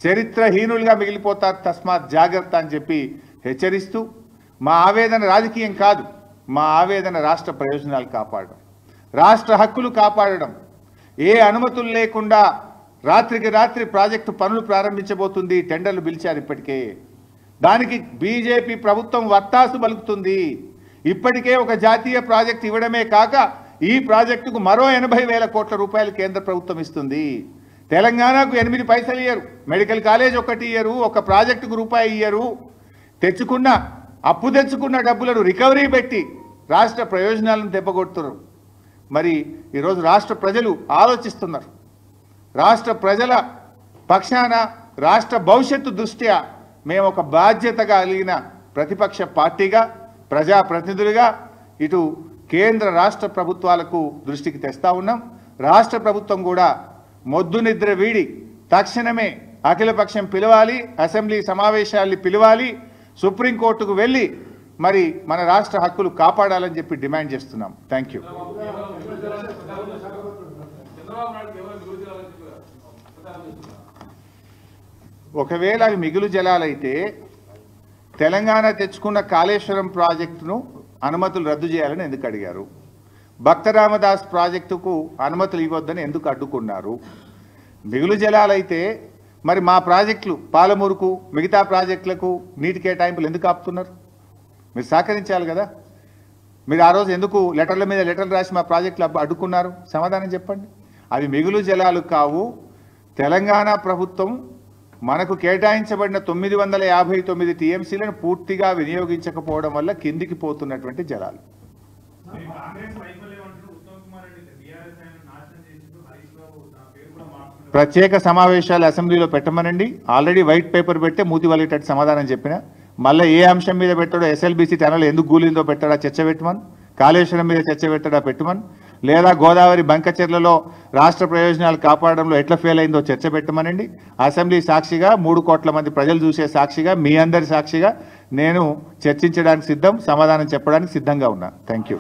చరిత్రహీనులుగా మిగిలిపోతారు. తస్మాత్ జాగ్రత్త అని చెప్పి హెచ్చరిస్తూ, మా ఆవేదన రాజకీయం కాదు, మా ఆవేదన రాష్ట్ర ప్రయోజనాలు కాపాడడం, రాష్ట్ర హక్కులు కాపాడడం. ఏ అనుమతులు లేకుండా రాత్రికి రాత్రి ప్రాజెక్టు పనులు ప్రారంభించబోతుంది. టెండర్లు పిలిచారు ఇప్పటికే. దానికి బీజేపీ ప్రభుత్వం వత్తాసు పలుకుతుంది. ఇప్పటికే ఒక జాతీయ ప్రాజెక్టు ఇవ్వడమే కాక ఈ ప్రాజెక్టుకు మరో 80,000 కోట్ల రూపాయలు కేంద్ర ప్రభుత్వం ఇస్తుంది. తెలంగాణకు 8 పైసలు ఇయ్యరు, మెడికల్ కాలేజ్ ఒకటి ఇయ్యరు, ఒక ప్రాజెక్టుకు రూపాయి ఇయ్యరు. అప్పు తెచ్చుకున్న డబ్బులను రికవరీ పెట్టి రాష్ట్ర ప్రయోజనాలను దెబ్బకొడుతున్నారు. మరి ఈరోజు రాష్ట్ర ప్రజలు ఆలోచిస్తున్నారు. రాష్ట్ర ప్రజల పక్షాన రాష్ట్ర భవిష్యత్తు దృష్ట్యా మేము ఒక బాధ్యత కలిగిన ప్రతిపక్ష పార్టీగా, ప్రజాప్రతినిధులుగా ఇటు కేంద్ర రాష్ట్ర ప్రభుత్వాలకు దృష్టికి తెస్తా ఉన్నాం. రాష్ట్ర ప్రభుత్వం కూడా మొద్దు నిద్ర వీడి తక్షణమే అఖిలపక్షం పిలవాలి, అసెంబ్లీ సమావేశాల్ని పిలవాలి, సుప్రీంకోర్టుకు వెళ్ళి మరి మన రాష్ట్ర హక్కులు కాపాడాలని చెప్పి డిమాండ్ చేస్తున్నాం. Thank you. ఒకవేళ అవి మిగులు జలాలైతే తెలంగాణ తెచ్చుకున్న కాళేశ్వరం ప్రాజెక్టును అనుమతులు రద్దు చేయాలని ఎందుకు అడిగారు? భక్త రామదాస్ ప్రాజెక్టుకు అనుమతులు ఇవ్వద్దని ఎందుకు అడ్డుకున్నారు? మిగులు జలాలైతే మరి మా ప్రాజెక్టులు పాలమూరుకు మిగతా ప్రాజెక్టులకు నీటి కేటాయింపులు ఎందుకు ఆపుతున్నారు? మీరు సహకరించాలి కదా. మీరు ఆ రోజు ఎందుకు లెటర్ల మీద లెటర్లు రాసి మా ప్రాజెక్టులు అడ్డుకున్నారు? సమాధానం చెప్పండి. అవి మిగులు జలాలు కావు. తెలంగాణ ప్రభుత్వం మనకు కేటాయించబడిన 959 టీఎంసీలను పూర్తిగా వినియోగించకపోవడం వల్ల కిందికి పోతున్నటువంటి జలాలు. ప్రత్యేక సమావేశాలు అసెంబ్లీలో పెట్టమనండి. ఆల్రెడీ వైట్ పేపర్ పెట్టే మూతి వలిగేటట్టు సమాధానం చెప్పిన. మళ్ళీ ఏ అంశం మీద పెట్టాడో, ఎస్ఎల్బీసీ టనల్ ఎందుకు గూలిందో పెట్టాడా చర్చ పెట్టమని, కాళేశ్వరం మీద చర్చ పెట్టాడా పెట్టమని, లేదా గోదావరి బంకచెర్లలో రాష్ట్ర ప్రయోజనాలు కాపాడడంలో ఎట్లా ఫెయిల్ అయిందో చర్చ పెట్టమనండి. అసెంబ్లీ సాక్షిగా 3 కోట్ల మంది ప్రజలు చూసే సాక్షిగా మీ అందరి సాక్షిగా నేను చర్చించడానికి సిద్ధం, సమాధానం చెప్పడానికి సిద్ధంగా ఉన్నా. Thank you.